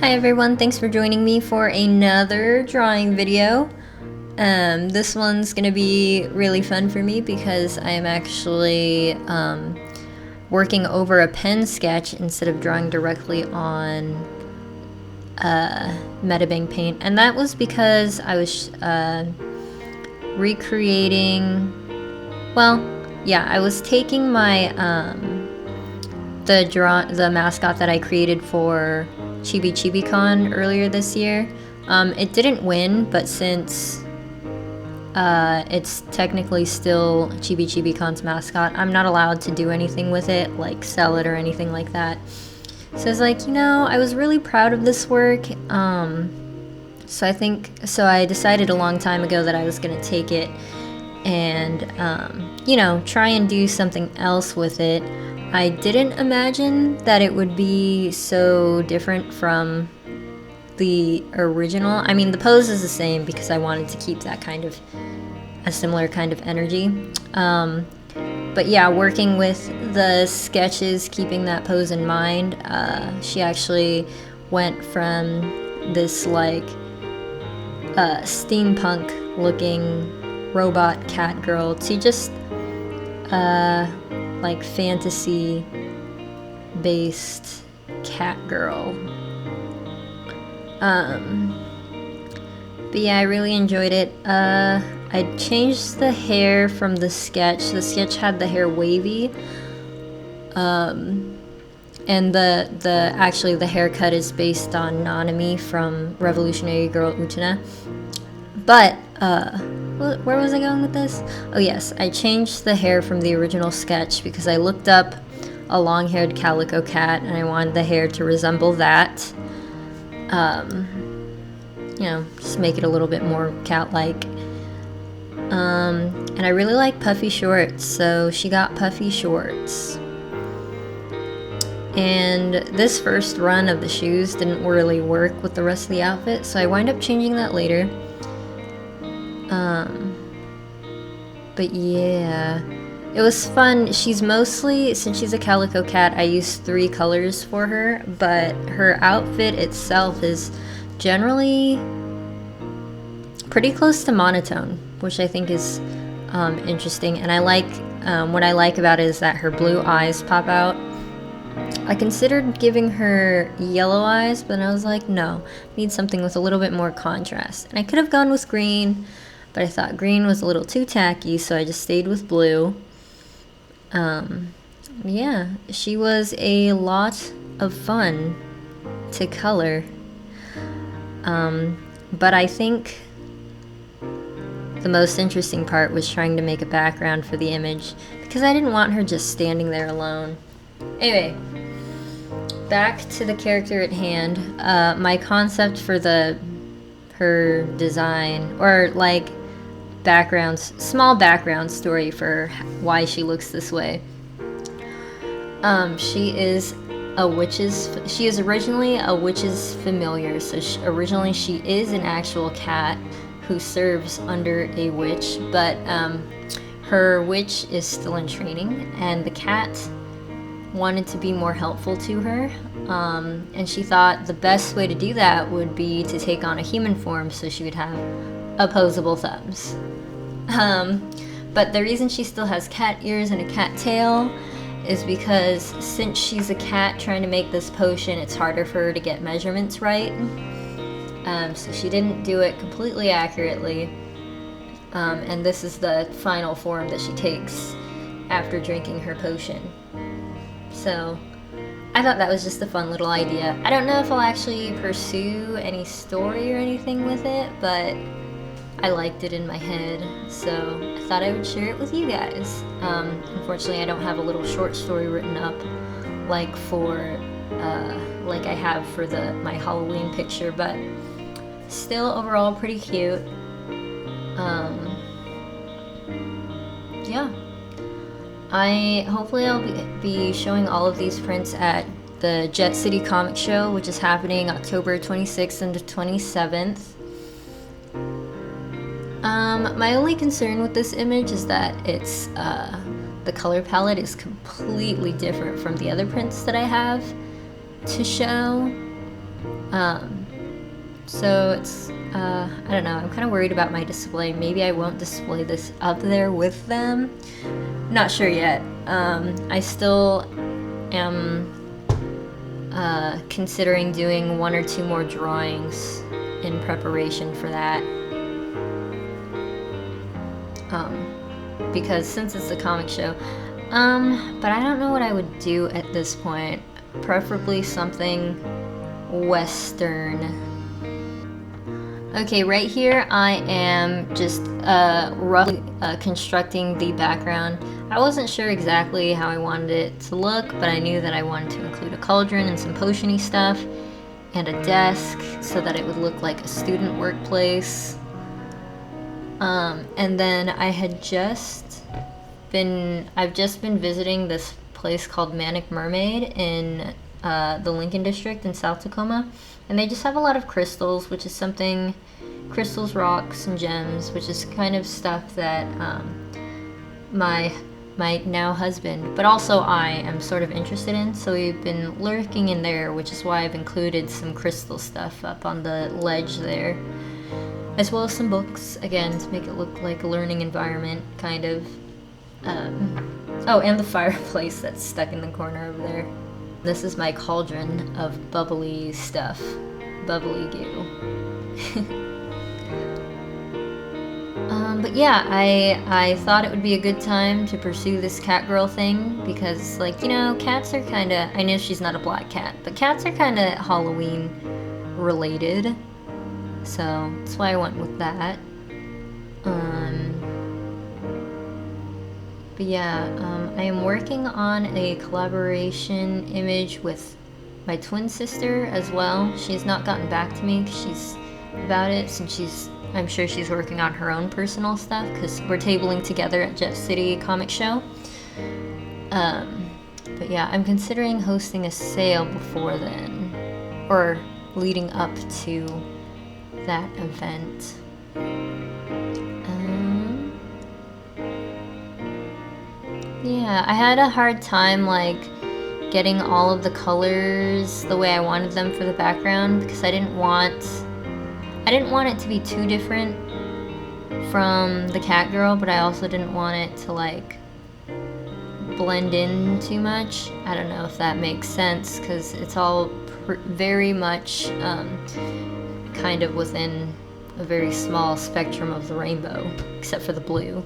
Hi everyone, thanks for joining me for another drawing video. This one's gonna be really fun for me because I am actually working over a pen sketch instead of drawing directly on Metabang paint, and that was because I was recreating, I was taking my the mascot that I created for Chibi Chibi Con earlier this year. It didn't win, but since it's technically still Chibi Chibi Con's mascot, I'm not allowed to do anything with it, like sell it or anything like that. So I was like, I was really proud of this work. So I decided a long time ago that I was gonna take it and try and do something else with it. I didn't imagine that it would be so different from the original. I mean, the pose is the same because I wanted to keep that kind of a similar kind of energy. But yeah, working with the sketches, keeping that pose in mind, she actually went from this like steampunk looking robot cat girl to just like fantasy based cat girl. But yeah, I really enjoyed it. I changed the hair from the sketch. The sketch had the hair wavy, and the haircut is based on Nanami from Revolutionary Girl Utena. But where was I going with this? Oh yes, I changed the hair from the original sketch because I looked up a long-haired calico cat and I wanted the hair to resemble that. Just make it a little bit more cat-like. And I really like puffy shorts, so she got puffy shorts. And this first run of the shoes didn't really work with the rest of the outfit, so I wind up changing that later. But yeah, it was fun. She's mostly, since she's a calico cat, I used 3 colors for her, but her outfit itself is generally pretty close to monotone, which I think is interesting. And I like, what I like about it is that her blue eyes pop out. I considered giving her yellow eyes, but I was like, no, I need something with a little bit more contrast. And I could have gone with green, but I thought green was a little too tacky, so I just stayed with blue. Yeah, she was a lot of fun to color. But I think the most interesting part was trying to make a background for the image, because I didn't want her just standing there alone. Anyway, back to the character at hand. My concept for her design, or like small background story for why she looks this way. She is originally a witch's familiar, so originally she is an actual cat who serves under a witch, but her witch is still in training, and the cat wanted to be more helpful to her, and she thought the best way to do that would be to take on a human form so she would have opposable thumbs. But the reason she still has cat ears and a cat tail is because since she's a cat trying to make this potion, it's harder for her to get measurements right. So she didn't do it completely accurately. And this is the final form that she takes after drinking her potion. So I thought that was just a fun little idea. I don't know if I'll actually pursue any story or anything with it, but I liked it in my head, so I thought I would share it with you guys. Unfortunately, I don't have a little short story written up like I have for my Halloween picture, but still overall pretty cute. Yeah. Hopefully I'll be showing all of these prints at the Jet City Comic Show, which is happening October 26th and 27th. My only concern with this image is that it's the color palette is completely different from the other prints that I have to show. So it's, I don't know, I'm kind of worried about my display. Maybe I won't display this up there with them. Not sure yet. I still am considering doing 1 or 2 more drawings in preparation for that. Because since it's a comic show, but I don't know what I would do at this point. Preferably something Western. Okay, right here I am just roughly constructing the background. I wasn't sure exactly how I wanted it to look, but I knew that I wanted to include a cauldron and some potion-y stuff, and a desk so that it would look like a student workplace. And then I've just been visiting this place called Manic Mermaid in the Lincoln District in South Tacoma, and they just have a lot of crystals, which is something, crystals, rocks, and gems, which is kind of stuff that my now husband, but also I am sort of interested in, so we've been lurking in there, which is why I've included some crystal stuff up on the ledge there, as well as some books, again, to make it look like a learning environment, kind of. Oh, and the fireplace that's stuck in the corner over there. This is my cauldron of bubbly stuff. Bubbly goo. But yeah, I thought it would be a good time to pursue this cat girl thing because, like, you know, cats are kinda, I know she's not a black cat, but cats are kinda Halloween related. So that's why I went with that. But yeah, I am working on a collaboration image with my twin sister as well. She's not gotten back to me about it since I'm sure she's working on her own personal stuff because we're tabling together at Jet City Comic Show. But yeah, I'm considering hosting a sale before then, or leading up to that event. Yeah, I had a hard time like getting all of the colors the way I wanted them for the background because I didn't want it to be too different from the cat girl, but I also didn't want it to like blend in too much. I don't know if that makes sense because it's all very much kind of within a very small spectrum of the rainbow, except for the blue.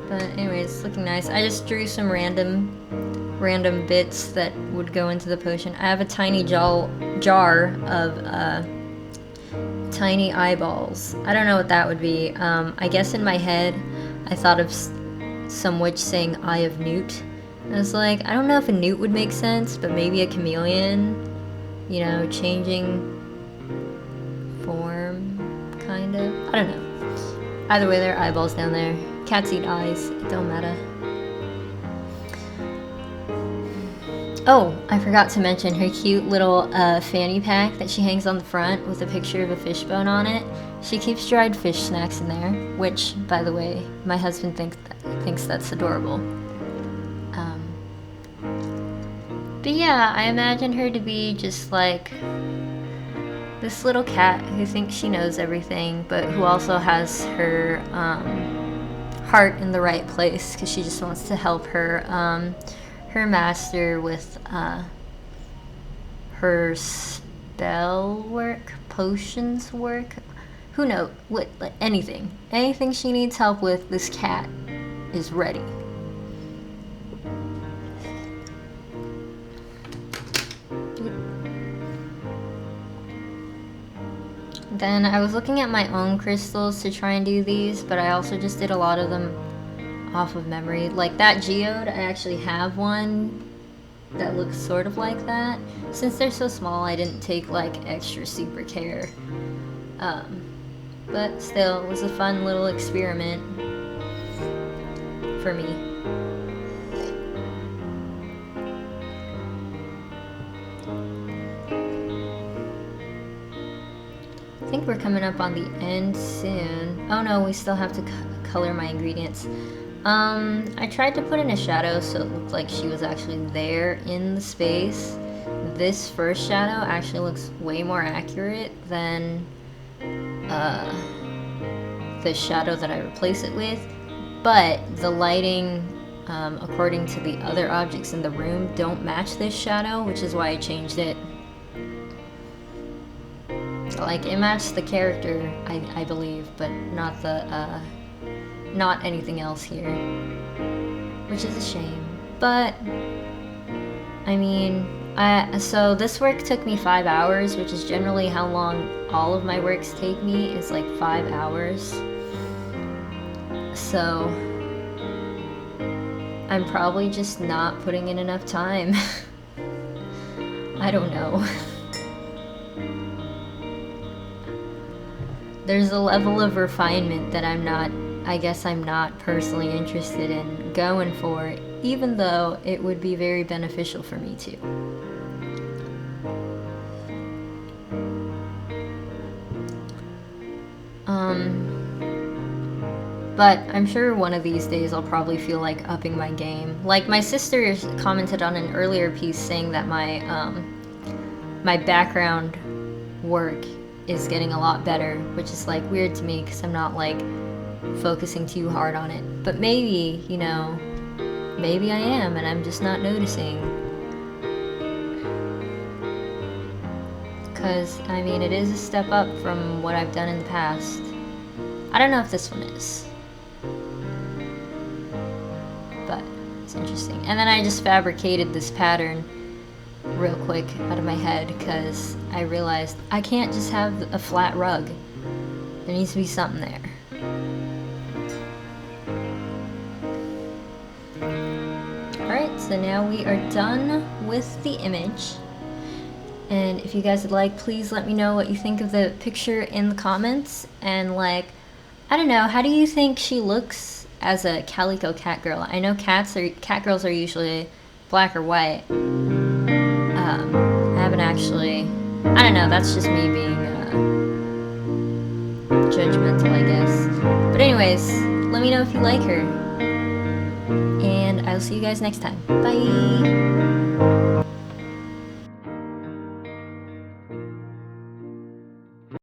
But anyways, it's looking nice. I just drew some random bits that would go into the potion. I have a tiny jar of tiny eyeballs. I don't know what that would be. I guess in my head, I thought of some witch saying Eye of Newt. And I was like, I don't know if a newt would make sense, but maybe a chameleon, you know, changing form, kind of. I don't know. Either way, there are eyeballs down there. Cats eat eyes. It don't matter. Oh, I forgot to mention her cute little fanny pack that she hangs on the front with a picture of a fishbone on it. She keeps dried fish snacks in there, which, by the way, my husband thinks that's adorable. But yeah, I imagine her to be just like this little cat who thinks she knows everything, but who also has her heart in the right place because she just wants to help her master with her spell work, potions work, who knows, what, like, anything she needs help with, this cat is ready. Then I was looking at my own crystals to try and do these, but I also just did a lot of them off of memory. Like that geode, I actually have one that looks sort of like that. Since they're so small, I didn't take like extra super care. But still, it was a fun little experiment for me. I think we're coming up on the end soon. Oh no, we still have to color my ingredients. I tried to put in a shadow so it looked like she was actually there in the space. this first shadow actually looks way more accurate than the shadow that I replace it with, but the lighting, according to the other objects in the room, don't match this shadow, which is why I changed it. Like, it matched the character, I believe, but not the, not anything else here, which is a shame. But I mean, so this work took me 5 hours, which is generally how long all of my works take me, is like 5 hours. So I'm probably just not putting in enough time. I don't know. There's a level of refinement that I guess I'm not personally interested in going for, even though it would be very beneficial for me to. But I'm sure one of these days I'll probably feel like upping my game. Like, my sister commented on an earlier piece saying that my my background work is getting a lot better, which is like weird to me because I'm not like focusing too hard on it. But maybe, you know, maybe I am and I'm just not noticing. Because, I mean, it is a step up from what I've done in the past. I don't know if this one is, but it's interesting. And then I just fabricated this pattern real quick out of my head because I realized I can't just have a flat rug. There needs to be something there. Alright, so now we are done with the image. And if you guys would like, please let me know what you think of the picture in the comments. And like, I don't know, how do you think she looks as a Calico Cat Girl? I know cat girls are usually black or white. I haven't actually, I don't know, that's just me being judgmental, I guess. But anyways, let me know if you like her. And I'll see you guys next time. Bye!